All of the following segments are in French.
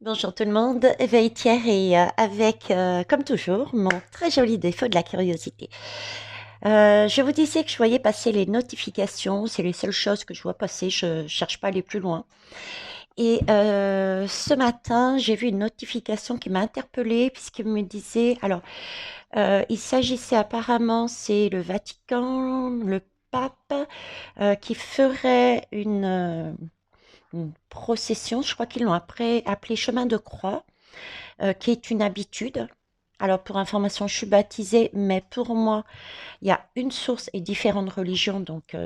Bonjour tout le monde, Veilletière et avec, comme toujours, mon très joli défaut de la curiosité. Je vous disais que je voyais passer les notifications, c'est les seules choses que je vois passer, je cherche pas à aller plus loin. Et ce matin, j'ai vu une notification qui m'a interpellée puisqu'il me disait, alors, il s'agissait apparemment, c'est le Vatican, le pape, qui ferait une procession, je crois qu'ils l'ont après appelé chemin de croix, qui est une habitude. Alors, pour information, je suis baptisée, mais pour moi, il y a une source et différentes religions, donc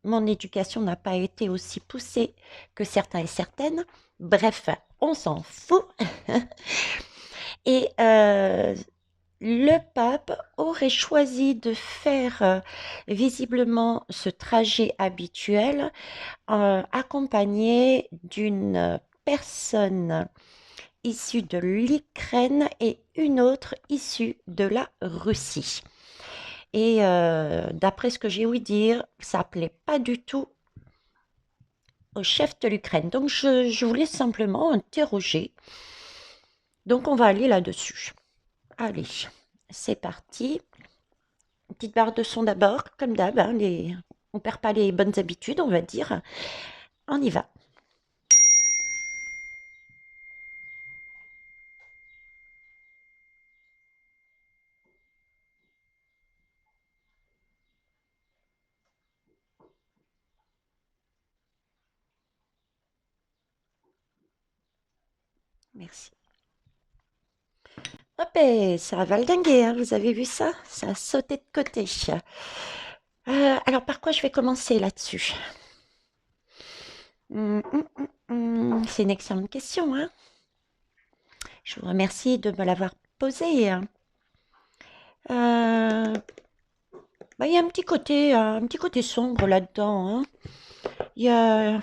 mon éducation n'a pas été aussi poussée que certains et certaines. Bref, on s'en fout. Et le pape aurait choisi de faire visiblement ce trajet habituel accompagné d'une personne issue de l'Ukraine et une autre issue de la Russie. Et d'après ce que j'ai ouï dire, ça plaît pas du tout au chef de l'Ukraine. Donc je voulais simplement interroger. Donc on va aller là-dessus. Allez, c'est parti. Une petite barre de son d'abord, comme d'hab. Hein, on perd pas les bonnes habitudes, on va dire. On y va. Merci. Hop, et ça a valdingué, hein, vous avez vu ça? Ça a sauté de côté. Alors, par quoi je vais commencer là-dessus? C'est une excellente question, hein. Je vous remercie de me l'avoir posée, hein. Euh, il y a un petit côté sombre là-dedans, hein. Il y a,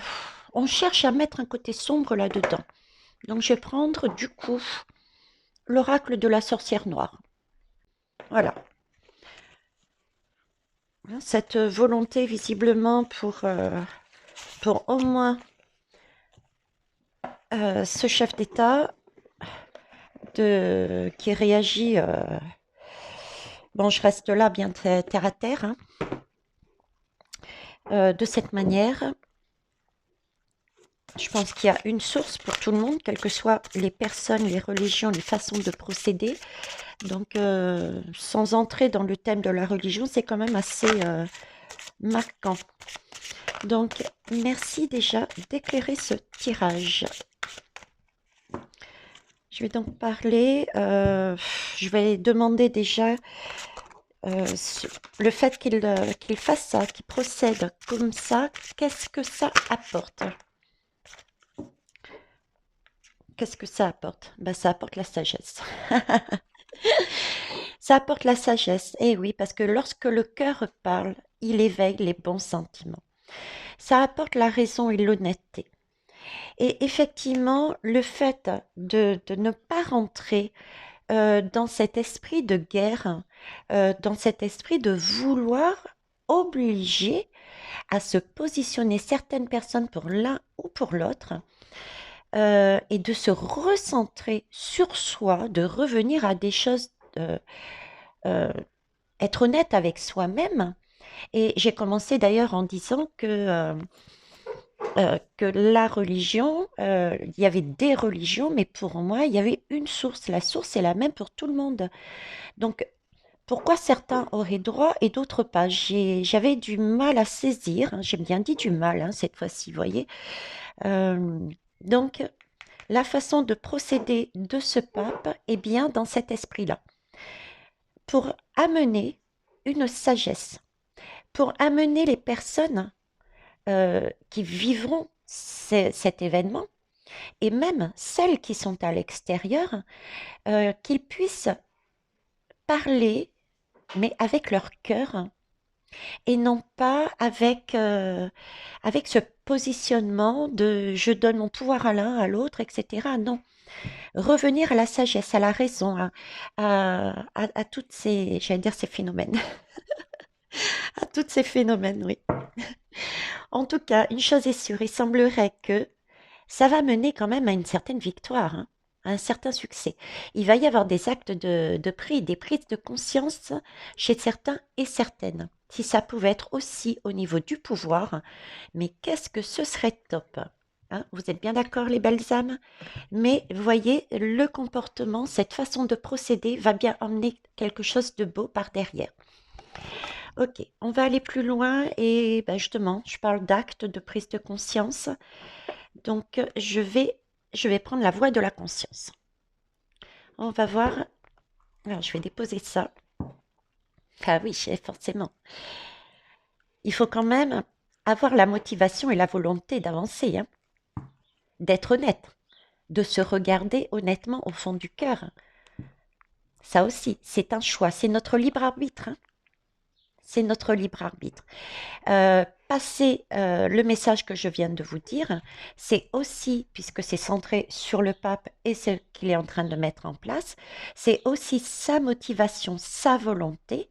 on cherche à mettre un côté sombre là-dedans. Donc, je vais prendre du coup l'oracle de la sorcière noire. Voilà. Cette volonté visiblement pour au moins ce chef d'État qui réagit. Bon, je reste là bien terre à terre, hein, de cette manière. Je pense qu'il y a une source pour tout le monde, quelles que soient les personnes, les religions, les façons de procéder. Donc, sans entrer dans le thème de la religion, c'est quand même assez marquant. Donc, merci déjà d'éclairer ce tirage. Je vais donc parler, je vais demander déjà le fait qu'il fasse ça, qu'il procède comme ça, qu'est-ce que ça apporte? Qu'est-ce que ça apporte? Ben, ça apporte la sagesse. Ça apporte la sagesse, eh oui, parce que lorsque le cœur parle, il éveille les bons sentiments. Ça apporte la raison et l'honnêteté. Et effectivement, le fait de ne pas rentrer dans cet esprit de guerre, dans cet esprit de vouloir obliger à se positionner certaines personnes pour l'un ou pour l'autre, et de se recentrer sur soi, de revenir à des choses, euh, être honnête avec soi-même. Et j'ai commencé d'ailleurs en disant que la religion, il y avait des religions, mais pour moi, il y avait une source. La source est la même pour tout le monde. Donc, pourquoi certains auraient droit et d'autres pas? J'avais du mal à saisir, hein, j'ai bien dit du mal hein, cette fois-ci, vous voyez. Euh, donc, la façon de procéder de ce pape est bien dans cet esprit-là, pour amener une sagesse, pour amener les personnes qui vivront cet événement, et même celles qui sont à l'extérieur, qu'ils puissent parler, mais avec leur cœur, et non pas avec ce positionnement de je donne mon pouvoir à l'un, à l'autre, etc. Non, revenir à la sagesse, à la raison, à toutes ces, j'allais dire ces phénomènes, à tous ces phénomènes, oui. En tout cas, une chose est sûre, il semblerait que ça va mener quand même à une certaine victoire, hein, à un certain succès. Il va y avoir des actes de prix, des prises de conscience chez certains et certaines. Si ça pouvait être aussi au niveau du pouvoir, mais qu'est-ce que ce serait top? Hein, vous êtes bien d'accord, les belles âmes? Mais voyez, le comportement, cette façon de procéder va bien emmener quelque chose de beau par derrière. Ok, on va aller plus loin et ben, justement, je parle d'actes de prise de conscience. Donc, je vais prendre la voie de la conscience. On va voir. Alors, je vais déposer ça. Ah oui, forcément. Il faut quand même avoir la motivation et la volonté d'avancer, hein, d'être honnête, de se regarder honnêtement au fond du cœur. Ça aussi, c'est un choix, c'est notre libre arbitre, hein. C'est notre libre arbitre. Passer le message que je viens de vous dire, c'est aussi, puisque c'est centré sur le pape et ce qu'il est en train de mettre en place, c'est aussi sa motivation, sa volonté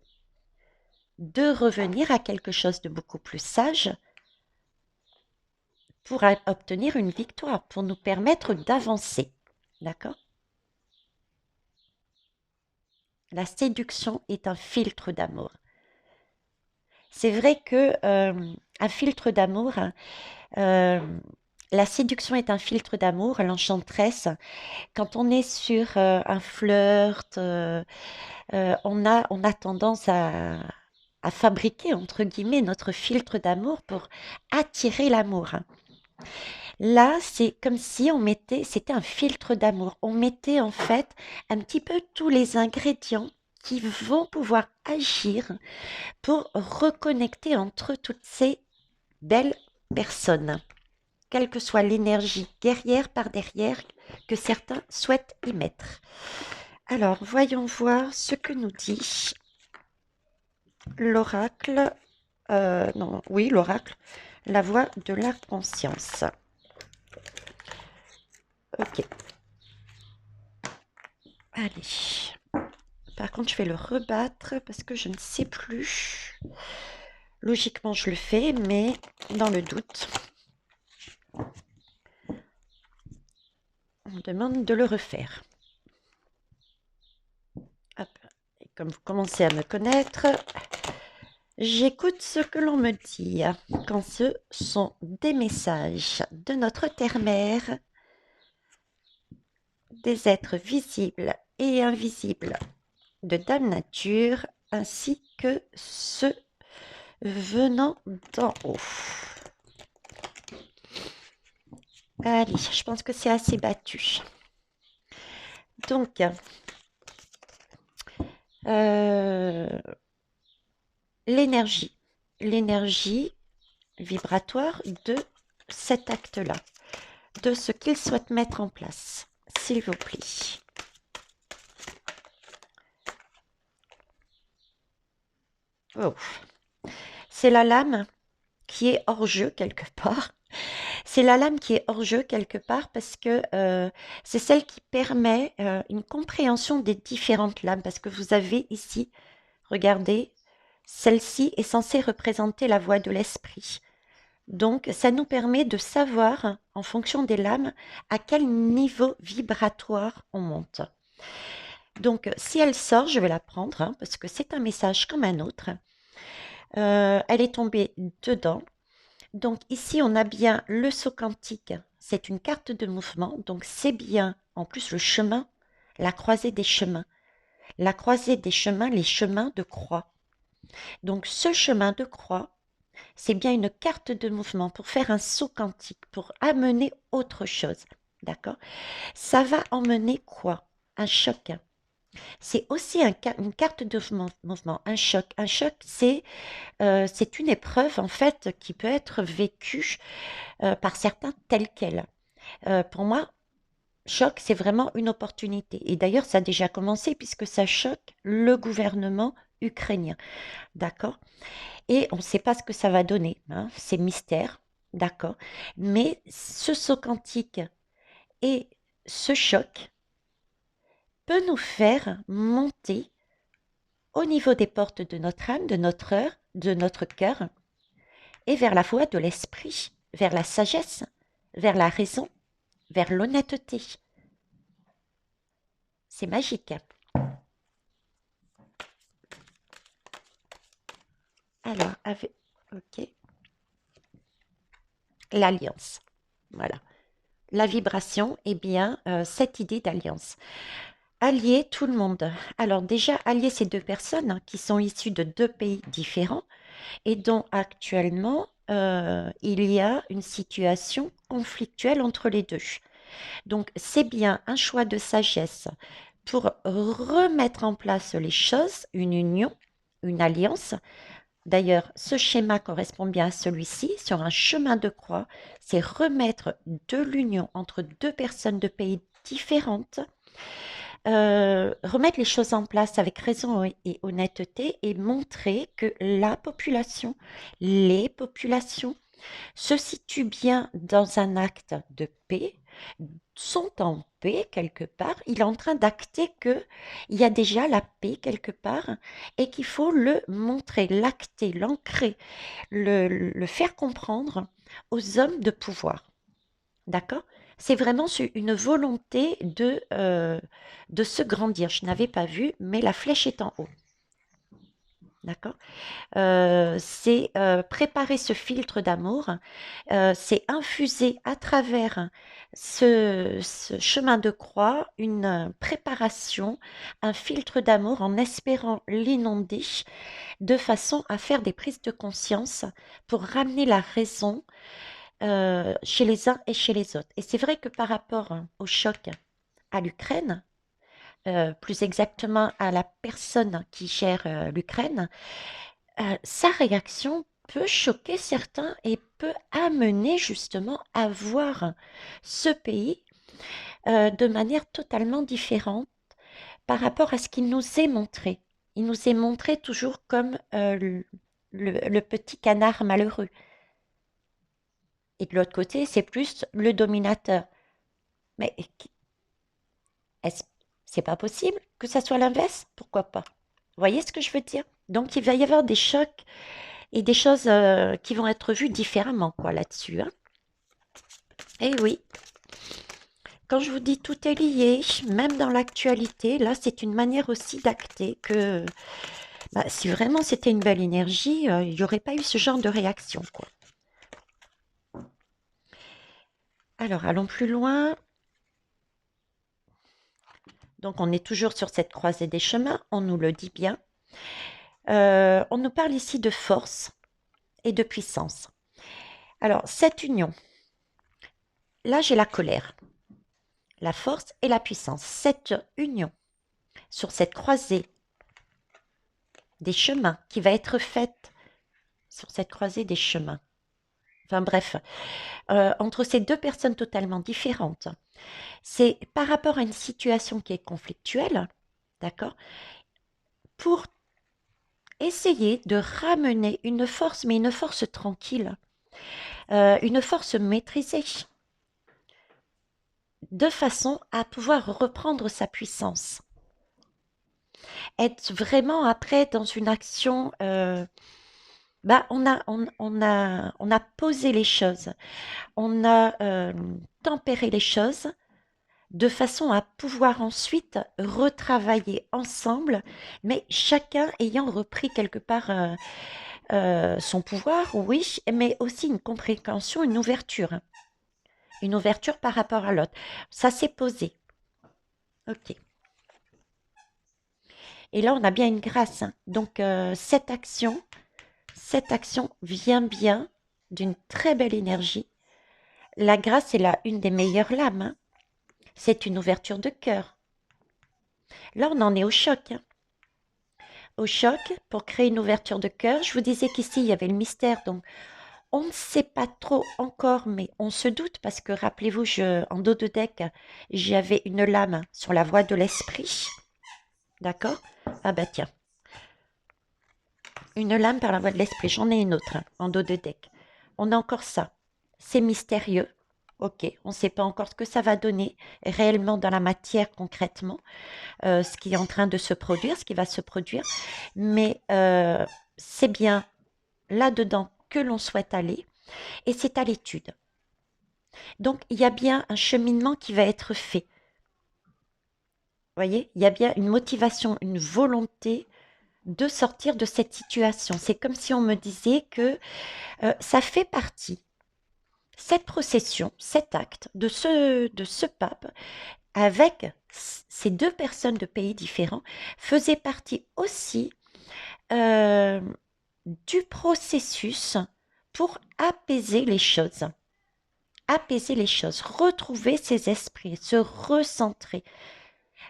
de revenir à quelque chose de beaucoup plus sage pour obtenir une victoire, pour nous permettre d'avancer. D'accord? La séduction est un filtre d'amour. C'est vrai que un filtre d'amour, euh, la séduction est un filtre d'amour, l'enchanteresse. Quand on est sur un flirt, on a tendance à fabriquer, entre guillemets, notre filtre d'amour pour attirer l'amour. Là, c'est comme si c'était un filtre d'amour. On mettait en fait un petit peu tous les ingrédients qui vont pouvoir agir pour reconnecter entre toutes ces belles personnes, quelle que soit l'énergie guerrière par derrière que certains souhaitent y mettre. Alors, voyons voir ce que nous dit l'oracle. Non, oui, l'oracle, la voix de la conscience. Ok. Allez. Par contre, je vais le rebattre parce que je ne sais plus. Logiquement, je le fais, mais dans le doute, on me demande de le refaire. Hop. Et comme vous commencez à me connaître, j'écoute ce que l'on me dit quand ce sont des messages de notre terre-mère, des êtres visibles et invisibles de Dame Nature, ainsi que ceux venant d'en haut. Allez, je pense que c'est assez battu. Donc, l'énergie vibratoire de cet acte-là, de ce qu'il souhaite mettre en place, s'il vous plaît. Oh. C'est la lame qui est hors jeu quelque part. C'est la lame qui est hors jeu quelque part parce que c'est celle qui permet une compréhension des différentes lames. Parce que vous avez ici, regardez, celle-ci est censée représenter la voie de l'esprit. Donc, ça nous permet de savoir, en fonction des lames, à quel niveau vibratoire on monte. Donc, si elle sort, je vais la prendre, hein, parce que c'est un message comme un autre. Elle est tombée dedans. Donc, ici, on a bien le saut quantique. C'est une carte de mouvement. Donc, c'est bien, en plus, le chemin, la croisée des chemins. La croisée des chemins, les chemins de croix. Donc, ce chemin de croix, c'est bien une carte de mouvement pour faire un saut quantique, pour amener autre chose. D'accord? Ça va emmener quoi? Un choc. C'est aussi une carte de mouvement, un choc. Un choc, c'est une épreuve en fait qui peut être vécue par certains telle qu'elle. Pour moi, choc, c'est vraiment une opportunité. Et d'ailleurs, ça a déjà commencé puisque ça choque le gouvernement ukrainien. D'accord? Et on ne sait pas ce que ça va donner, hein, c'est mystère, d'accord. Mais ce saut quantique et ce choc peut nous faire monter au niveau des portes de notre âme, de notre heure, de notre cœur, et vers la voie de l'esprit, vers la sagesse, vers la raison, vers l'honnêteté. C'est magique. Alors, ok, l'alliance. Voilà. La vibration, eh bien, cette idée d'alliance. Allier tout le monde. Alors déjà, allier ces deux personnes hein, qui sont issues de deux pays différents et dont actuellement, il y a une situation conflictuelle entre les deux. Donc, c'est bien un choix de sagesse pour remettre en place les choses, une union, une alliance. D'ailleurs, ce schéma correspond bien à celui-ci. Sur un chemin de croix, c'est remettre de l'union entre deux personnes de pays différentes, remettre les choses en place avec raison et honnêteté et montrer que la population, les populations se situent bien dans un acte de paix, sont en paix quelque part. Il est en train d'acter qu'il y a déjà la paix quelque part et qu'il faut le montrer, l'acter, l'ancrer, le faire comprendre aux hommes de pouvoir. D'accord? C'est vraiment une volonté de se grandir. Je n'avais pas vu, mais la flèche est en haut. D'accord? C'est préparer ce filtre d'amour, c'est infuser à travers ce chemin de croix une préparation, un filtre d'amour en espérant l'inonder de façon à faire des prises de conscience pour ramener la raison chez les uns et chez les autres. Et c'est vrai que par rapport au choc à l'Ukraine, plus exactement à la personne qui gère l'Ukraine, sa réaction peut choquer certains et peut amener justement à voir ce pays de manière totalement différente par rapport à ce qu'il nous est montré. Il nous est montré toujours comme le petit canard malheureux. Et de l'autre côté, c'est plus le dominateur. Mais est-ce, c'est pas possible que ça soit l'inverse? Pourquoi pas? Vous voyez ce que je veux dire? Donc il va y avoir des chocs et des choses qui vont être vues différemment quoi là-dessus. Hein. Et oui, quand je vous dis tout est lié, même dans l'actualité, là c'est une manière aussi d'acter que bah, si vraiment c'était une belle énergie, il n'y aurait pas eu ce genre de réaction. Quoi. Alors allons plus loin. Donc on est toujours sur cette croisée des chemins, on nous le dit bien. On nous parle ici de force et de puissance. Alors cette union, là j'ai la colère, la force et la puissance. Cette union sur cette croisée des chemins qui va être faite sur cette croisée des chemins. Enfin bref, entre ces deux personnes totalement différentes, c'est par rapport à une situation qui est conflictuelle, d'accord, pour essayer de ramener une force, mais une force tranquille, une force maîtrisée, de façon à pouvoir reprendre sa puissance. Être vraiment après dans une action, bah, on a posé les choses, on a tempéré les choses de façon à pouvoir ensuite retravailler ensemble, mais chacun ayant repris quelque part son pouvoir, oui, mais aussi une compréhension, une ouverture par rapport à l'autre. Ça s'est posé. Ok. Et là, on a bien une grâce. Hein. Donc, cette action vient bien d'une très belle énergie. La grâce est là une des meilleures lames. Hein. C'est une ouverture de cœur. Là, on en est au choc. Hein. Au choc, pour créer une ouverture de cœur, je vous disais qu'ici, il y avait le mystère. Donc, on ne sait pas trop encore, mais on se doute parce que, rappelez-vous, en dos de deck, j'avais une lame sur la voie de l'esprit. D'accord? Ah bah tiens. Une lame par la voie de l'esprit. J'en ai une autre hein, en dos de deck. On a encore ça. C'est mystérieux. Ok, on ne sait pas encore ce que ça va donner réellement dans la matière concrètement, ce qui est en train de se produire, ce qui va se produire. Mais c'est bien là-dedans que l'on souhaite aller et c'est à l'étude. Donc, il y a bien un cheminement qui va être fait. Vous voyez, il y a bien une motivation, une volonté de sortir de cette situation. C'est comme si on me disait que ça fait partie, cette procession, cet acte de ce pape, avec ces deux personnes de pays différents, faisait partie aussi euh, du processus pour apaiser les choses, retrouver ses esprits, se recentrer.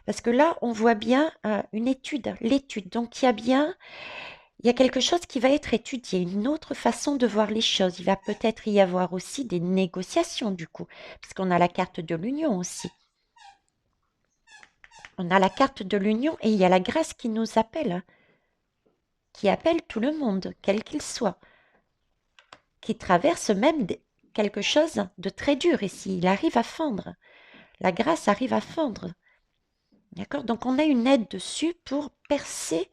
Parce que là, on voit bien une étude, l'étude. Donc, il y a quelque chose qui va être étudié, une autre façon de voir les choses. Il va peut-être y avoir aussi des négociations, du coup, parce qu'on a la carte de l'union aussi. On a la carte de l'union et il y a la grâce qui nous appelle, qui appelle tout le monde, quel qu'il soit, qui traverse même quelque chose de très dur ici. Il arrive à fendre. La grâce arrive à fendre. D'accord? Donc on a une aide dessus pour percer,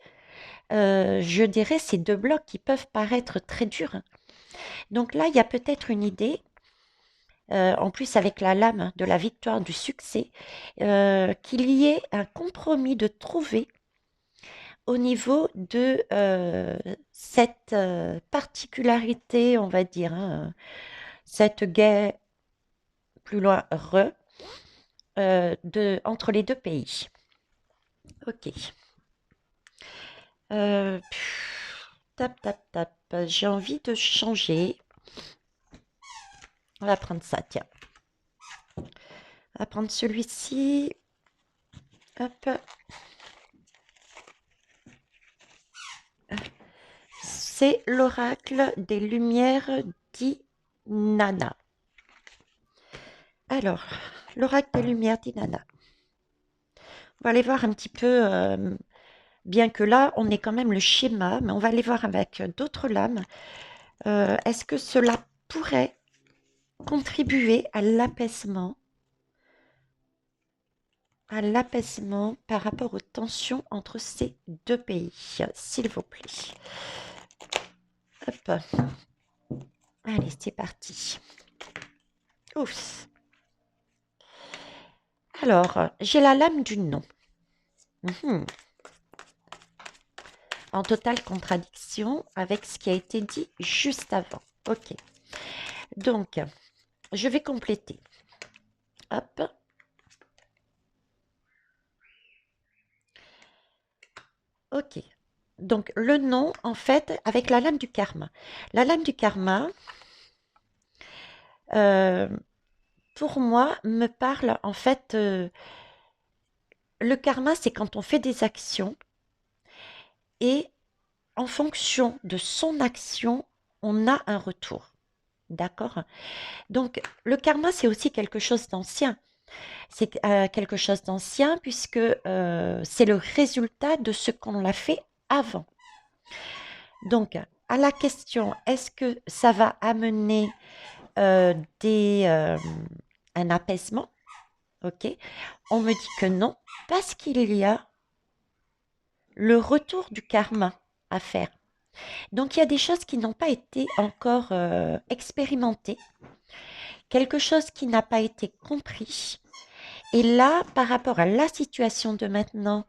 je dirais, ces deux blocs qui peuvent paraître très durs. Donc là, il y a peut-être une idée, en plus avec la lame de la victoire, du succès, qu'il y ait un compromis de trouver au niveau de cette particularité, on va dire, hein, cette guerre plus loin, entre les deux pays. Ok. Tap, tap, tap. J'ai envie de changer. On va prendre ça, tiens. On va prendre celui-ci. Hop. C'est l'oracle des Lumières d'Inanna. Alors, l'oracle des Lumières d'Inanna. On va aller voir un petit peu, bien que là, on ait quand même le schéma, mais on va aller voir avec d'autres lames. Est-ce que cela pourrait contribuer à l'apaisement par rapport aux tensions entre ces deux pays, s'il vous plaît. Hop. Allez, c'est parti. Ouf. Alors, j'ai la lame du non. En totale contradiction avec ce qui a été dit juste avant. Ok. Donc, je vais compléter. Hop. Ok. Donc, le non, en fait, avec la lame du karma. La lame du karma, euh, pour moi, me parle, en fait, le karma, c'est quand on fait des actions et en fonction de son action, on a un retour. D'accord? Donc, le karma, c'est aussi quelque chose d'ancien. C'est quelque chose d'ancien puisque c'est le résultat de ce qu'on a fait avant. Donc, à la question, est-ce que ça va amener euh, des, euh, un apaisement? Ok. On me dit que non, parce qu'il y a le retour du karma à faire. Donc, il y a des choses qui n'ont pas été encore expérimentées, quelque chose qui n'a pas été compris. Et là, par rapport à la situation de maintenant,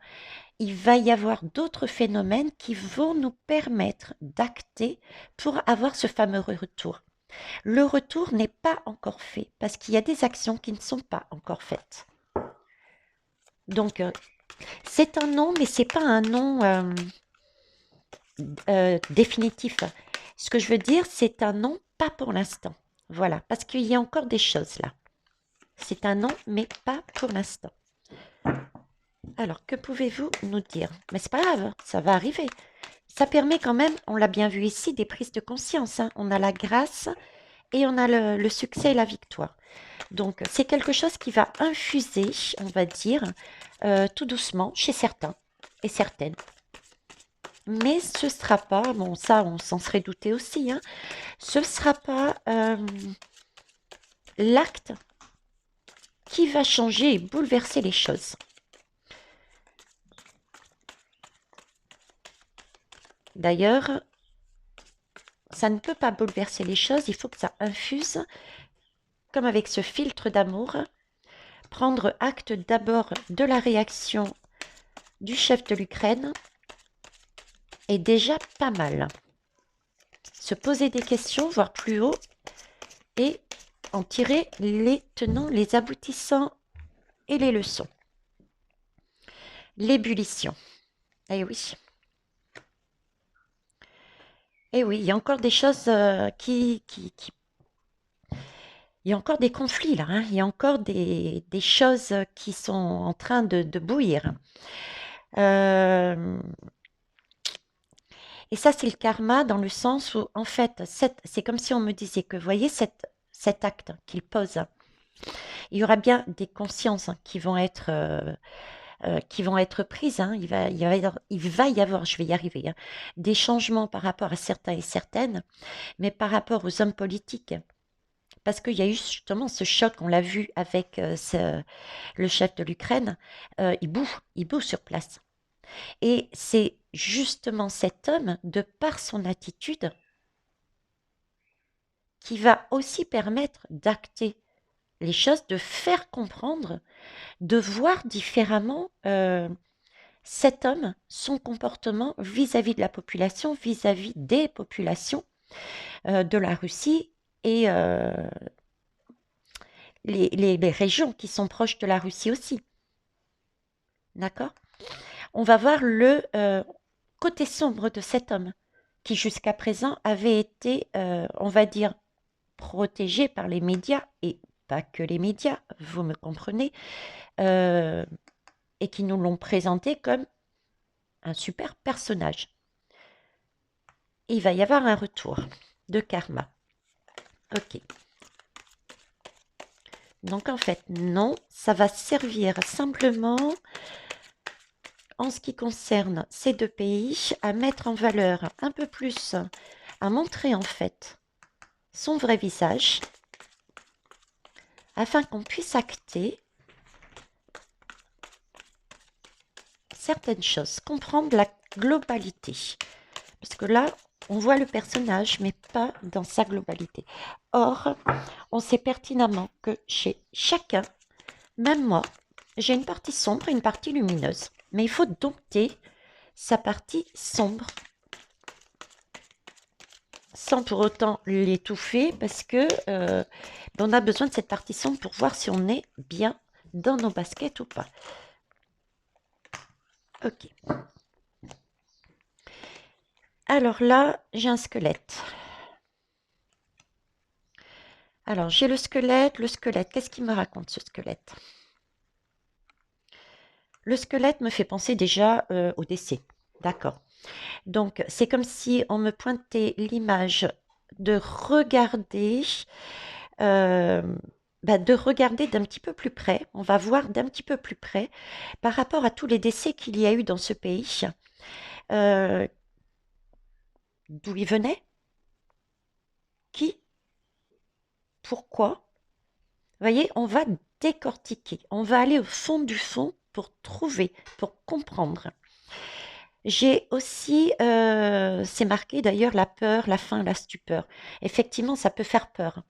il va y avoir d'autres phénomènes qui vont nous permettre d'acter pour avoir ce fameux retour. Le retour n'est pas encore fait parce qu'il y a des actions qui ne sont pas encore faites. Donc, c'est un non, mais c'est pas un non définitif. Ce que je veux dire, c'est un non, pas pour l'instant. Voilà, parce qu'il y a encore des choses là. C'est un non, mais pas pour l'instant. Alors, que pouvez-vous nous dire? Mais c'est pas grave, ça va arriver. Ça permet quand même, on l'a bien vu ici, des prises de conscience, hein. On a la grâce et on a le succès et la victoire. Donc, c'est quelque chose qui va infuser, on va dire, tout doucement chez certains et certaines. Mais ce ne sera pas, bon ça on s'en serait douté aussi, hein, ce ne sera pas l'acte qui va changer et bouleverser les choses. D'ailleurs, ça ne peut pas bouleverser les choses, il faut que ça infuse comme avec ce filtre d'amour, prendre acte d'abord de la réaction du chef de l'Ukraine est déjà pas mal. Se poser des questions, voir plus haut et en tirer les tenants, les aboutissants et les leçons. L'ébullition. Eh oui. Eh oui, il y a encore des choses il y a encore des conflits là, hein. Il y a encore des choses qui sont en train de bouillir. Euh, et ça, c'est le karma dans le sens où, en fait, c'est comme si on me disait que, vous voyez, cet acte qu'il pose, il y aura bien des consciences hein, qui vont être prises. Hein. Il va y avoir, je vais y arriver, hein, des changements par rapport à certains et certaines, mais par rapport aux hommes politiques. Parce qu'il y a eu justement ce choc, on l'a vu avec le chef de l'Ukraine, il boue sur place. Et c'est justement cet homme, de par son attitude, qui va aussi permettre d'acter les choses, de faire comprendre, de voir différemment cet homme, son comportement vis-à-vis de la population, vis-à-vis des populations de la Russie et les régions qui sont proches de la Russie aussi. D'accord? On va voir le côté sombre de cet homme qui jusqu'à présent avait été, on va dire, protégé par les médias, et pas que les médias, vous me comprenez, et qui nous l'ont présenté comme un super personnage. Et il va y avoir un retour de karma. Ok. Donc en fait, non, ça va servir simplement, en ce qui concerne ces deux pays, à mettre en valeur un peu plus, à montrer en fait son vrai visage, afin qu'on puisse acter certaines choses, comprendre la globalité. Parce que là, on voit le personnage, mais pas dans sa globalité. Or, on sait pertinemment que chez chacun, même moi, j'ai une partie sombre et une partie lumineuse. Mais il faut dompter sa partie sombre sans pour autant l'étouffer, parce que on a besoin de cette partie sombre pour voir si on est bien dans nos baskets ou pas. Ok. Alors là, j'ai un squelette. Alors, j'ai le squelette. Le squelette, qu'est-ce qu'il me raconte, ce squelette? Le squelette me fait penser déjà au décès. D'accord. Donc, c'est comme si on me pointait l'image de regarder, de regarder d'un petit peu plus près. On va voir d'un petit peu plus près par rapport à tous les décès qu'il y a eu dans ce pays, d'où ils venaient, qui, pourquoi. Vous voyez, on va décortiquer, on va aller au fond du fond pour trouver, pour comprendre. J'ai aussi, c'est marqué d'ailleurs, la peur, la faim, la stupeur. Effectivement, ça peut faire peur.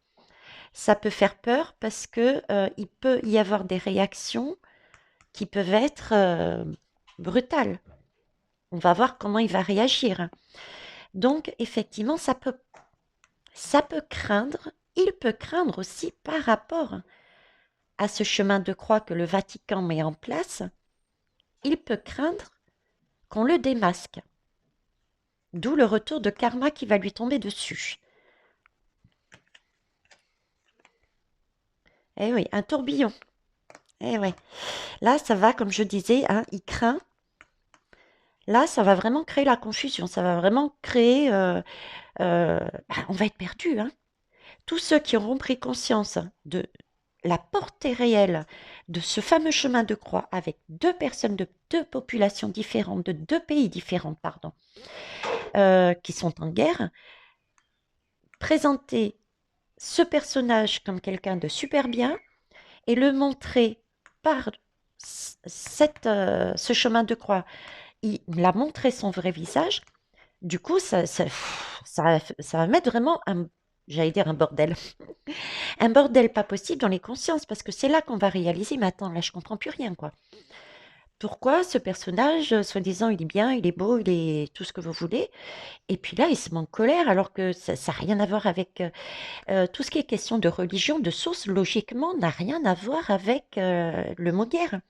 Ça peut faire peur parce que il peut y avoir des réactions qui peuvent être brutales. On va voir comment il va réagir. Donc, effectivement, ça peut craindre. Il peut craindre aussi par rapport à ce chemin de croix que le Vatican met en place. Il peut craindre qu'on le démasque. D'où le retour de karma qui va lui tomber dessus. Eh oui, un tourbillon. Eh oui. Là, ça va, comme je disais, hein, il craint. Là, ça va vraiment créer la confusion. Ça va vraiment créer... on va être perdu. Hein. Tous ceux qui auront pris conscience de la portée réelle de ce fameux chemin de croix avec deux personnes de deux populations différentes, de deux pays différents, pardon, qui sont en guerre, présenter ce personnage comme quelqu'un de super bien et le montrer par ce chemin de croix. Il a montré son vrai visage. Du coup, ça va mettre vraiment j'allais dire un bordel. Un bordel pas possible dans les consciences, parce que c'est là qu'on va réaliser, mais attends, là je comprends plus rien, quoi. Pourquoi ce personnage, soi-disant, il est bien, il est beau, il est tout ce que vous voulez, et puis là, il se met en colère alors que ça n'a rien à voir avec tout ce qui est question de religion, de source, logiquement, n'a rien à voir avec le mot guerre.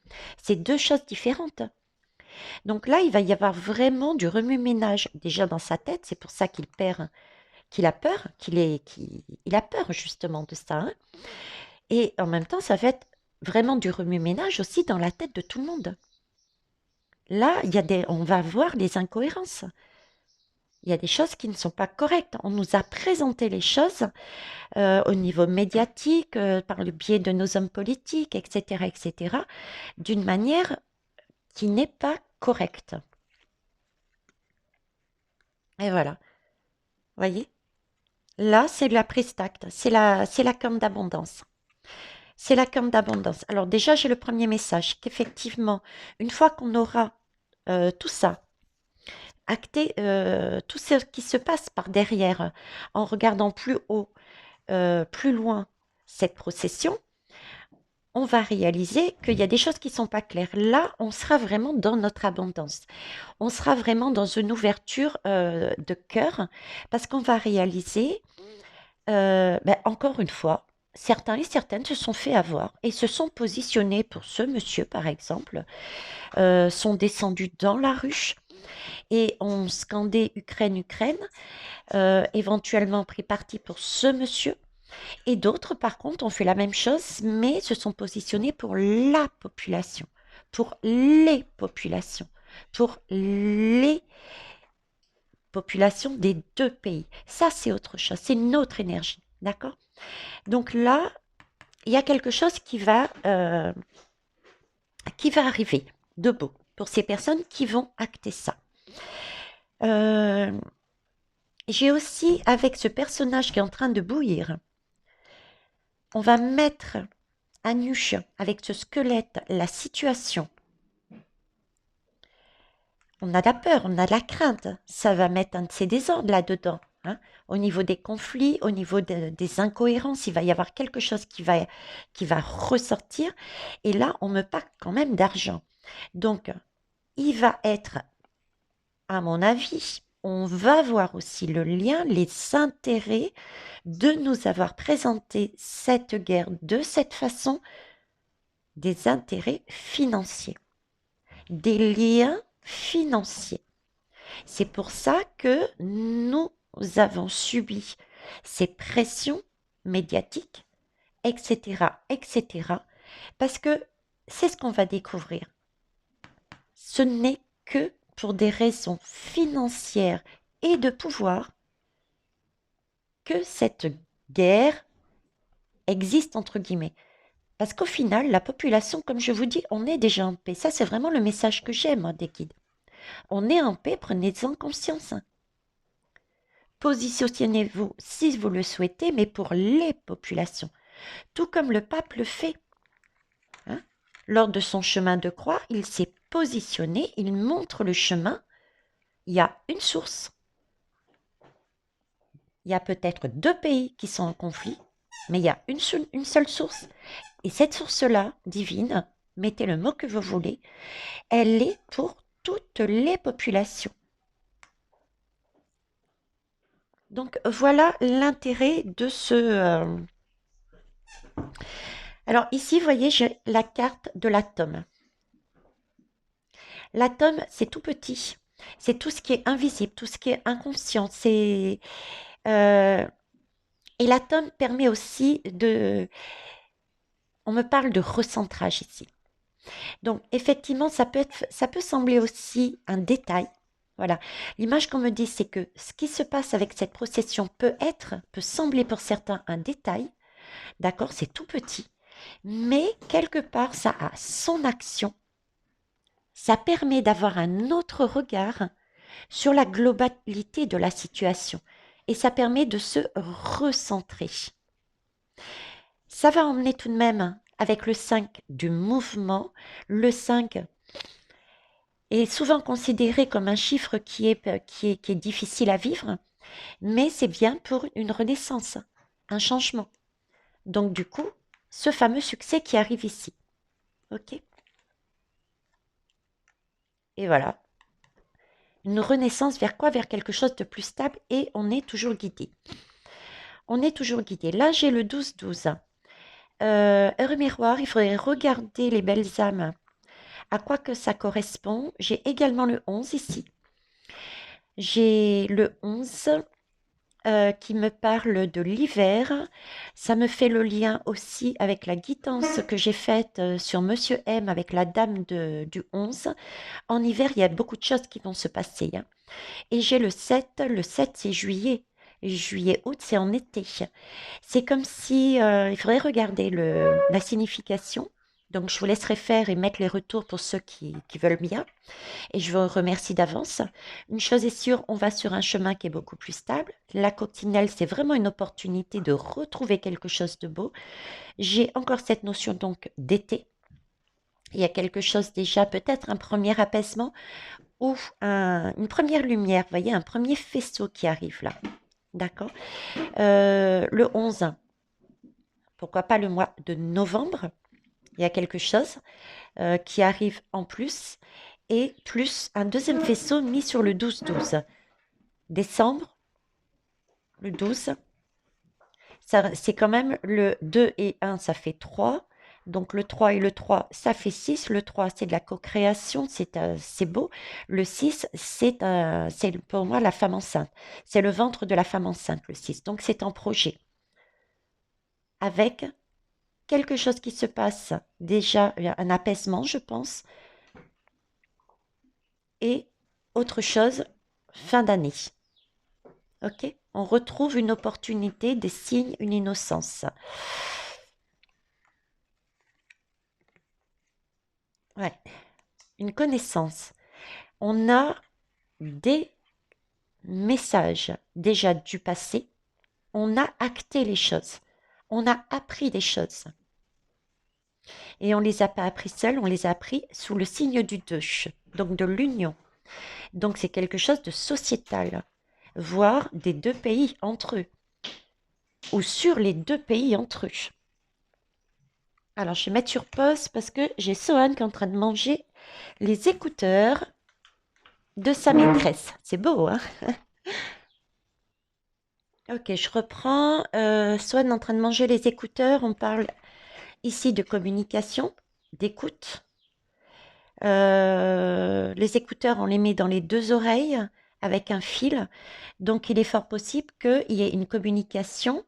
C'est deux choses différentes. Donc là, il va y avoir vraiment du remue-ménage déjà dans sa tête. C'est pour ça qu'il perd, qu'il a peur, il a peur justement de ça, hein. Et en même temps, ça va être vraiment du remue-ménage aussi dans la tête de tout le monde. Là, on va voir les incohérences. Il y a des choses qui ne sont pas correctes. On nous a présenté les choses au niveau médiatique, par le biais de nos hommes politiques, etc., d'une manière qui n'est pas correcte. Et voilà, voyez? Là, c'est la prestacte, c'est la com d'abondance. C'est la com d'abondance. Alors déjà, j'ai le premier message qu'effectivement, une fois qu'on aura tout ça, acté, tout ce qui se passe par derrière, en regardant plus haut, plus loin cette procession, on va réaliser qu'il y a des choses qui ne sont pas claires. Là, on sera vraiment dans notre abondance. On sera vraiment dans une ouverture de cœur parce qu'on va réaliser, encore une fois, certains et certaines se sont fait avoir et se sont positionnés pour ce monsieur, par exemple, sont descendus dans la ruche et ont scandé Ukraine, Ukraine, éventuellement pris parti pour ce monsieur. Et d'autres, par contre, ont fait la même chose, mais se sont positionnés pour la population, pour les populations, pour les populations des deux pays. Ça, c'est autre chose, c'est une autre énergie, d'accord? Donc là, il y a quelque chose qui va arriver de beau pour ces personnes qui vont acter ça. J'ai aussi, avec ce personnage qui est en train de bouillir, on va mettre à nu avec ce squelette la situation. On a de la peur, on a de la crainte. Ça va mettre un de ces désordres là-dedans, hein. Au niveau des conflits, au niveau des incohérences, il va y avoir quelque chose qui va ressortir. Et là, on me parle quand même d'argent. Donc, il va être, à mon avis, on va voir aussi le lien, les intérêts de nous avoir présenté cette guerre de cette façon, des intérêts financiers, des liens financiers. C'est pour ça que nous avons subi ces pressions médiatiques, etc., parce que c'est ce qu'on va découvrir. Ce n'est que pour des raisons financières et de pouvoir que cette guerre existe, entre guillemets. Parce qu'au final, la population, comme je vous dis, on est déjà en paix. Ça, c'est vraiment le message que j'aime, moi, des guides. On est en paix, prenez-en conscience. Positionnez-vous si vous le souhaitez, mais pour les populations. Tout comme le pape le fait, hein. Lors de son chemin de croix, il s'est positionné, il montre le chemin. Il y a une source. Il y a peut-être deux pays qui sont en conflit, mais il y a une seule source. Et cette source-là, divine, mettez le mot que vous voulez, elle est pour toutes les populations. Donc voilà l'intérêt de ce... Alors ici, vous voyez, j'ai la carte de l'atome. L'atome, c'est tout petit. C'est tout ce qui est invisible, tout ce qui est inconscient. Et l'atome permet aussi de... On me parle de recentrage ici. Donc effectivement, ça peut sembler aussi un détail. Voilà. L'image qu'on me dit, c'est que ce qui se passe avec cette procession peut sembler pour certains un détail. D'accord, c'est tout petit. Mais quelque part, ça a son action. Ça permet d'avoir un autre regard sur la globalité de la situation. Et ça permet de se recentrer. Ça va emmener tout de même, avec le 5 du mouvement, le 5 est souvent considéré comme un chiffre qui est difficile à vivre. Mais c'est bien pour une renaissance, un changement. Donc du coup, ce fameux succès qui arrive ici. Ok? Et voilà. Une renaissance vers quoi? Vers quelque chose de plus stable et on est toujours guidé. On est toujours guidé. Là, j'ai le 12-12. Heure miroir, il faudrait regarder les belles âmes, à quoi que ça correspond. J'ai également le 11 ici. J'ai le 11 qui me parle de l'hiver. Ça me fait le lien aussi avec la guidance que j'ai faite sur Monsieur M avec la dame du 11. En hiver, il y a beaucoup de choses qui vont se passer, hein. Et j'ai le 7. Le 7, c'est juillet. Juillet, août, c'est en été. C'est comme si, il faudrait regarder la signification. Donc, je vous laisserai faire et mettre les retours pour ceux qui veulent bien. Et je vous remercie d'avance. Une chose est sûre, on va sur un chemin qui est beaucoup plus stable. La coccinelle, c'est vraiment une opportunité de retrouver quelque chose de beau. J'ai encore cette notion donc d'été. Il y a quelque chose déjà, peut-être un premier apaisement ou une première lumière. Vous voyez, un premier faisceau qui arrive là. D'accord. Le 11, pourquoi pas le mois de novembre. Il y a quelque chose qui arrive en plus. Et plus un deuxième faisceau mis sur le 12-12. Décembre, le 12, c'est quand même le 2 et 1, ça fait 3. Donc le 3 et le 3, ça fait 6. Le 3, c'est de la co-création, c'est beau. Le 6, c'est pour moi la femme enceinte. C'est le ventre de la femme enceinte, le 6. Donc c'est en projet. Avec quelque chose qui se passe, déjà un apaisement, je pense. Et autre chose, fin d'année. Ok? On retrouve une opportunité, des signes, une innocence. Ouais, une connaissance. On a des messages déjà du passé. On a acté les choses. On a appris des choses. Et on ne les a pas appris seuls, on les a appris sous le signe du deux, donc de l'union. Donc c'est quelque chose de sociétal, voire des deux pays entre eux, ou sur les deux pays entre eux. Alors je vais mettre sur pause parce que j'ai Sohan qui est en train de manger les écouteurs de sa maîtresse. C'est beau, hein? Ok, je reprends. Swan est en train de manger les écouteurs. On parle ici de communication, d'écoute. Les écouteurs, on les met dans les deux oreilles avec un fil. Donc, il est fort possible qu'il y ait une communication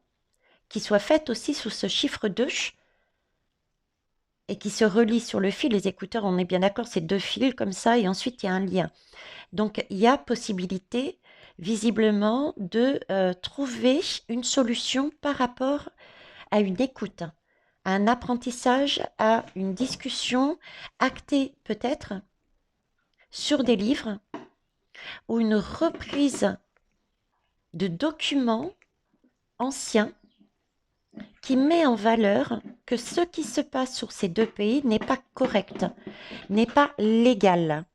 qui soit faite aussi sous ce chiffre 2 et qui se relie sur le fil. Les écouteurs, on est bien d'accord, c'est deux fils comme ça et ensuite il y a un lien. Donc, il y a possibilité visiblement de trouver une solution par rapport à une écoute, à un apprentissage, à une discussion actée peut-être sur des livres ou une reprise de documents anciens qui met en valeur que ce qui se passe sur ces deux pays n'est pas correct, n'est pas légal.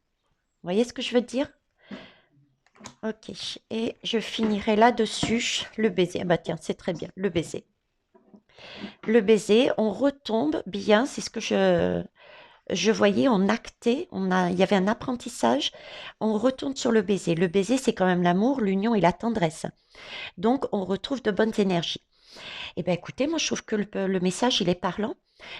Vous voyez ce que je veux dire? Ok, et je finirai là-dessus le baiser. Ah bah tiens, c'est très bien, le baiser. Le baiser, on retombe bien, c'est ce que je voyais, on actait, il y avait un apprentissage, on retourne sur le baiser. Le baiser, c'est quand même l'amour, l'union et la tendresse. Donc, on retrouve de bonnes énergies. Eh bien, écoutez, moi, je trouve que le message, il est parlant.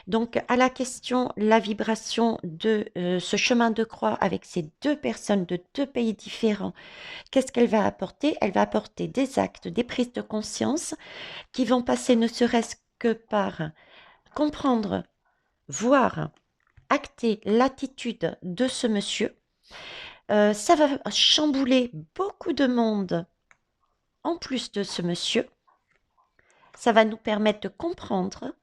Donc, à la question, la vibration de ce chemin de croix avec ces deux personnes de deux pays différents, qu'est-ce qu'elle va apporter? Elle va apporter des actes, des prises de conscience qui vont passer ne serait-ce que par comprendre, voir, acter l'attitude de ce monsieur. Ça va chambouler beaucoup de monde en plus de ce monsieur. Ça va nous permettre de comprendre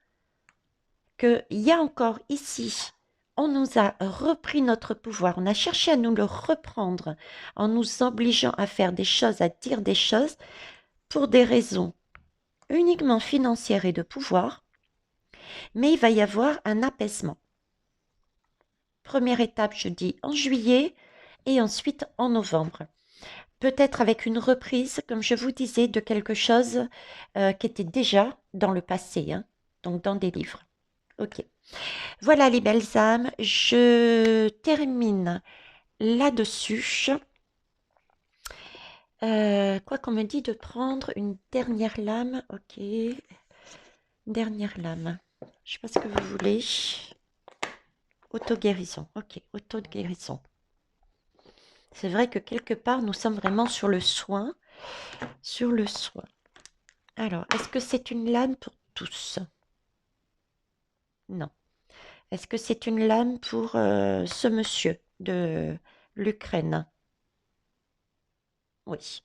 qu'il y a encore ici, on nous a repris notre pouvoir, on a cherché à nous le reprendre en nous obligeant à faire des choses, à dire des choses pour des raisons uniquement financières et de pouvoir, mais il va y avoir un apaisement. Première étape, je dis en juillet et ensuite en novembre. peut-être avec une reprise, comme je vous disais, de quelque chose qui était déjà dans le passé, hein, donc dans des livres. Ok. Voilà les belles âmes, je termine là-dessus. Quoi qu'on me dit de prendre une dernière lame. Ok. Dernière lame. Je sais pas ce que vous voulez. Auto-guérison. Ok, auto-guérison. C'est vrai que quelque part, nous sommes vraiment sur le soin. Sur le soin. Alors, est-ce que c'est une lame pour tous? Non. Est-ce que c'est une lame pour ce monsieur de l'Ukraine? Oui.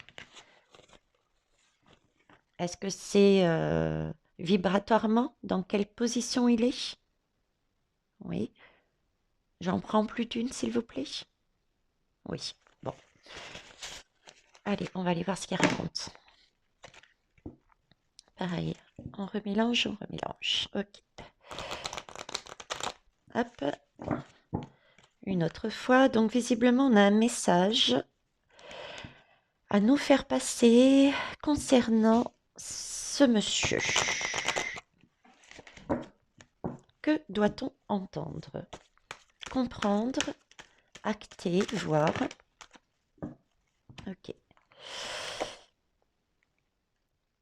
Est-ce que c'est vibratoirement? Dans quelle position il est? Oui. J'en prends plus d'une, s'il vous plaît? Oui. Bon. Allez, on va aller voir ce qu'il raconte. Pareil. On remélange, on remélange. Ok. Hop. Une autre fois. Donc, visiblement, on a un message à nous faire passer concernant ce monsieur. Que doit-on entendre? Comprendre, acter, voir. Ok.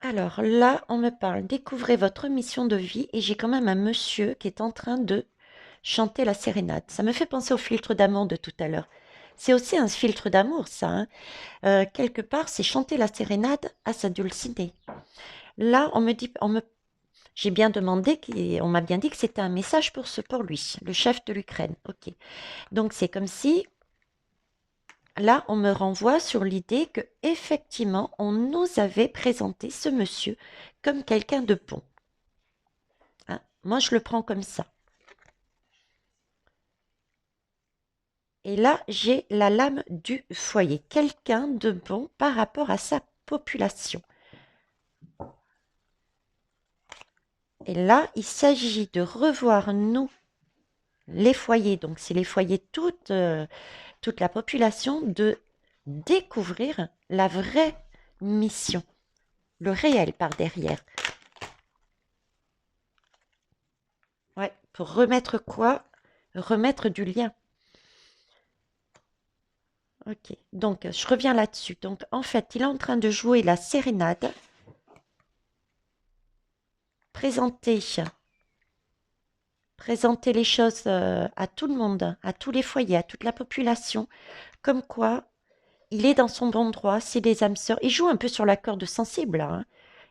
Alors là, on me parle, découvrez votre mission de vie et j'ai quand même un monsieur qui est en train de chanter la sérénade. Ça me fait penser au filtre d'amour de tout à l'heure. C'est aussi un filtre d'amour, ça, hein. Quelque part, c'est chanter la sérénade à sa dulcinée. Là, on me dit, j'ai bien demandé, on m'a bien dit que c'était un message pour lui, le chef de l'Ukraine. Ok. Donc c'est comme si là, on me renvoie sur l'idée que effectivement, on nous avait présenté ce monsieur comme quelqu'un de bon. Hein. Moi, je le prends comme ça. Et là, j'ai la lame du foyer, quelqu'un de bon par rapport à sa population. Et là, il s'agit de revoir, nous, les foyers, donc c'est les foyers, toute la population, de découvrir la vraie mission, le réel par derrière. Ouais, pour remettre quoi? Remettre du lien. Ok, donc je reviens là-dessus. Donc en fait, il est en train de jouer la sérénade, présenter, présenter les choses à tout le monde, à tous les foyers, à toute la population, comme quoi il est dans son bon droit, c'est des âmes sœurs. Il joue un peu sur la corde sensible, là, hein.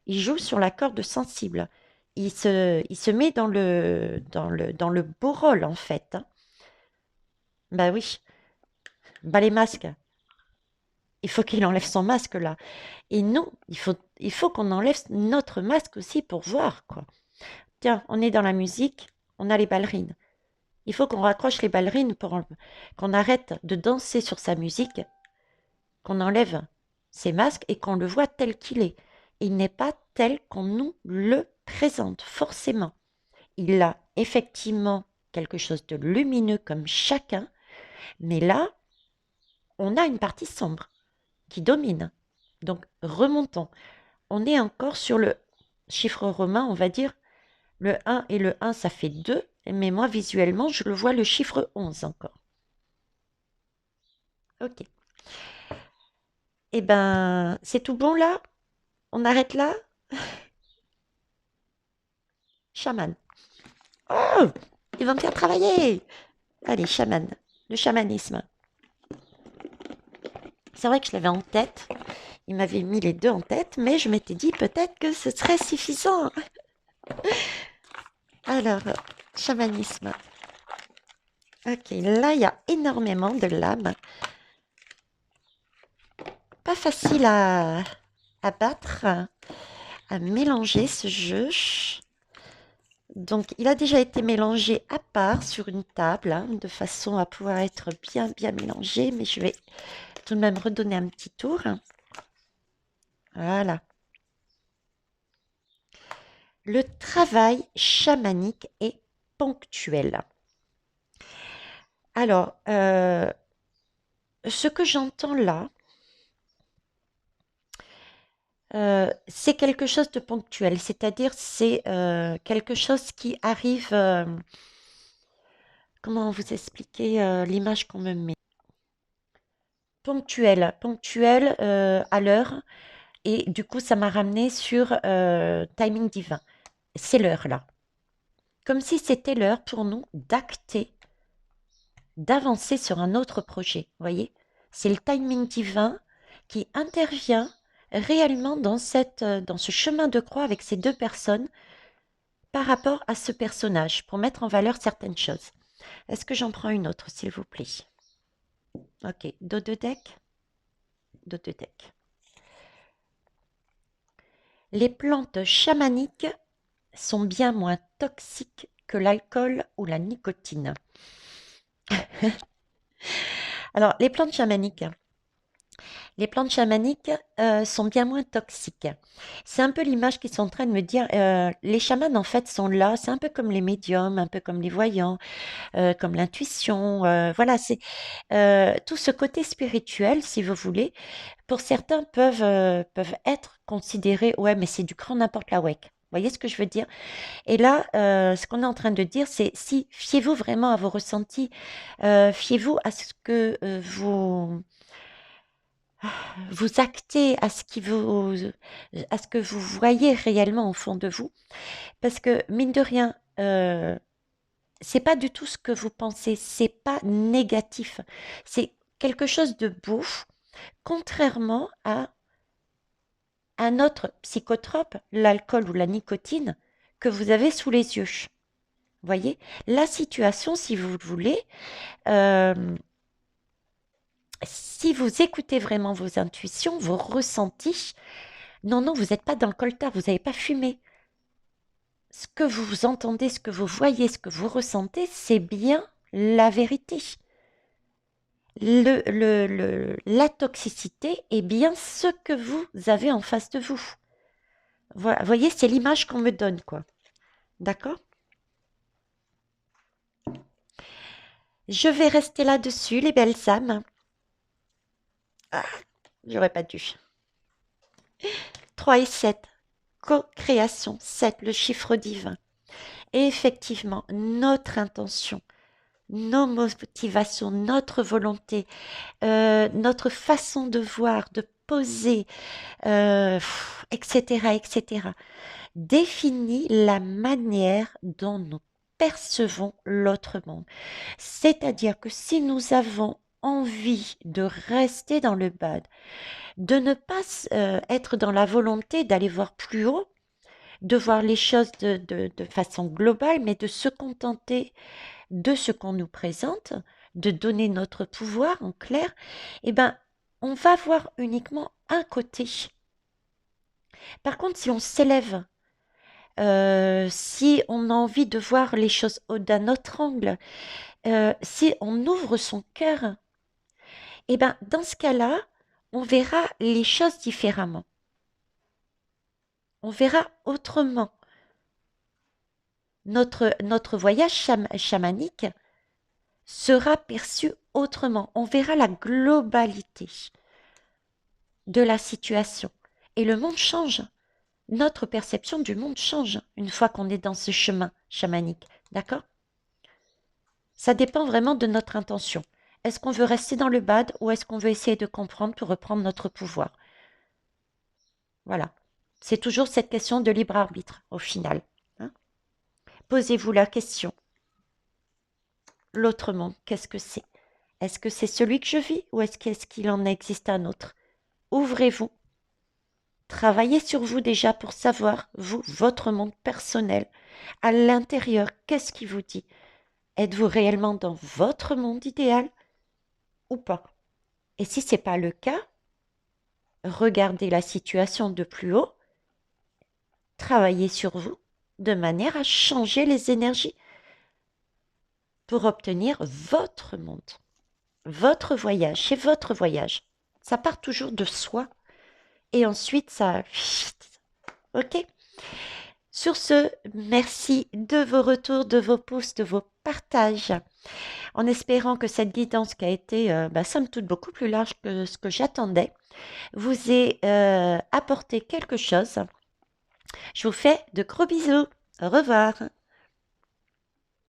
Il joue sur la corde sensible. Il se met dans le beau rôle, en fait, hein. Bah oui, bah les masques. Il faut qu'il enlève son masque, là. Et non, il faut qu'on enlève notre masque aussi pour voir, quoi. Tiens, on est dans la musique, on a les ballerines. Il faut qu'on raccroche les ballerines pour qu'on arrête de danser sur sa musique, qu'on enlève ses masques et qu'on le voit tel qu'il est. Il n'est pas tel qu'on nous le présente, forcément. Il a effectivement quelque chose de lumineux comme chacun, mais là, on a une partie sombre qui domine. Donc, remontons. On est encore sur le chiffre romain, on va dire. Le 1 et le 1, ça fait 2, mais moi, visuellement, je le vois le chiffre 11 encore. Ok. Eh ben, c'est tout bon là? On arrête là? Chaman. Oh! Il va me faire travailler! Allez, chaman. Le chamanisme. C'est vrai que je l'avais en tête. Il m'avait mis les deux en tête, mais je m'étais dit peut-être que ce serait suffisant. Alors, chamanisme. Ok, là, il y a énormément de lames. Pas facile à battre, à mélanger ce jeu. Donc, il a déjà été mélangé à part sur une table, hein, de façon à pouvoir être bien, bien mélangé. Mais je vais tout de même redonner un petit tour. Voilà. Le travail chamanique est ponctuel. Alors, ce que j'entends là, C'est quelque chose de ponctuel, c'est-à-dire c'est quelque chose qui arrive, comment vous expliquer l'image qu'on me met? Ponctuel, ponctuel à l'heure, et du coup ça m'a ramené sur timing divin. C'est l'heure là. Comme si c'était l'heure pour nous d'acter, d'avancer sur un autre projet. Vous voyez? C'est le timing divin qui intervient réellement dans ce chemin de croix avec ces deux personnes par rapport à ce personnage pour mettre en valeur certaines choses. Est-ce que j'en prends une autre, s'il vous plaît? Ok, dos de deck, dos de deck. Les plantes chamaniques sont bien moins toxiques que l'alcool ou la nicotine. Alors, les plantes chamaniques sont bien moins toxiques. C'est un peu l'image qu'ils sont en train de me dire. Les chamans, en fait, sont là. C'est un peu comme les médiums, un peu comme les voyants, comme l'intuition. Voilà, c'est tout ce côté spirituel, si vous voulez. Pour certains, peuvent être considérés, ouais, mais c'est du grand n'importe la weck. Vous voyez ce que je veux dire? Et là, ce qu'on est en train de dire, c'est si fiez-vous vraiment à vos ressentis, fiez-vous à ce que vous actez, à ce que vous voyez réellement au fond de vous, parce que mine de rien, c'est pas du tout ce que vous pensez, c'est pas négatif, c'est quelque chose de beau, contrairement à un autre psychotrope, l'alcool ou la nicotine, que vous avez sous les yeux. Voyez, la situation, si vous le voulez, euh, si vous écoutez vraiment vos intuitions, vos ressentis, non, non, vous n'êtes pas dans le coltard, vous n'avez pas fumé. Ce que vous entendez, ce que vous voyez, ce que vous ressentez, c'est bien la vérité. La toxicité est bien ce que vous avez en face de vous. Voilà, voyez, c'est l'image qu'on me donne, quoi. D'accord? Je vais rester là-dessus, les belles âmes. Ah, j'aurais pas dû. 3 et 7, co-création. 7, le chiffre divin. Et effectivement, notre intention, nos motivations, notre volonté, notre façon de voir, de poser, etc., etc., définit la manière dont nous percevons l'autre monde. C'est-à-dire que si nous avons envie de rester dans le bad, de ne pas être dans la volonté d'aller voir plus haut, de voir les choses de façon globale, mais de se contenter de ce qu'on nous présente, de donner notre pouvoir en clair, eh ben, on va voir uniquement un côté. Par contre, si on s'élève, si on a envie de voir les choses d'un autre angle, si on ouvre son cœur, eh ben, dans ce cas-là, on verra les choses différemment. On verra autrement. Notre voyage chamanique sera perçu autrement. On verra la globalité de la situation. Et le monde change. Notre perception du monde change une fois qu'on est dans ce chemin chamanique. D'accord? Ça dépend vraiment de notre intention. Est-ce qu'on veut rester dans le bad ou est-ce qu'on veut essayer de comprendre pour reprendre notre pouvoir? Voilà. C'est toujours cette question de libre arbitre au final. Hein. Posez-vous la question. L'autre monde, qu'est-ce que c'est? Est-ce que c'est celui que je vis ou est-ce qu'il en existe un autre? Ouvrez-vous. Travaillez sur vous déjà pour savoir, vous, votre monde personnel. À l'intérieur, qu'est-ce qui vous dit? Êtes-vous réellement dans votre monde idéal ou pas? Et si ce n'est pas le cas, regardez la situation de plus haut, travaillez sur vous de manière à changer les énergies pour obtenir votre monde, votre voyage. C'est votre voyage. Ça part toujours de soi et ensuite ça... Ok? Sur ce, merci de vos retours, de vos pouces, de vos partages, en espérant que cette guidance qui a été, somme toute, beaucoup plus large que ce que j'attendais, vous ai apporté quelque chose. Je vous fais de gros bisous. Au revoir.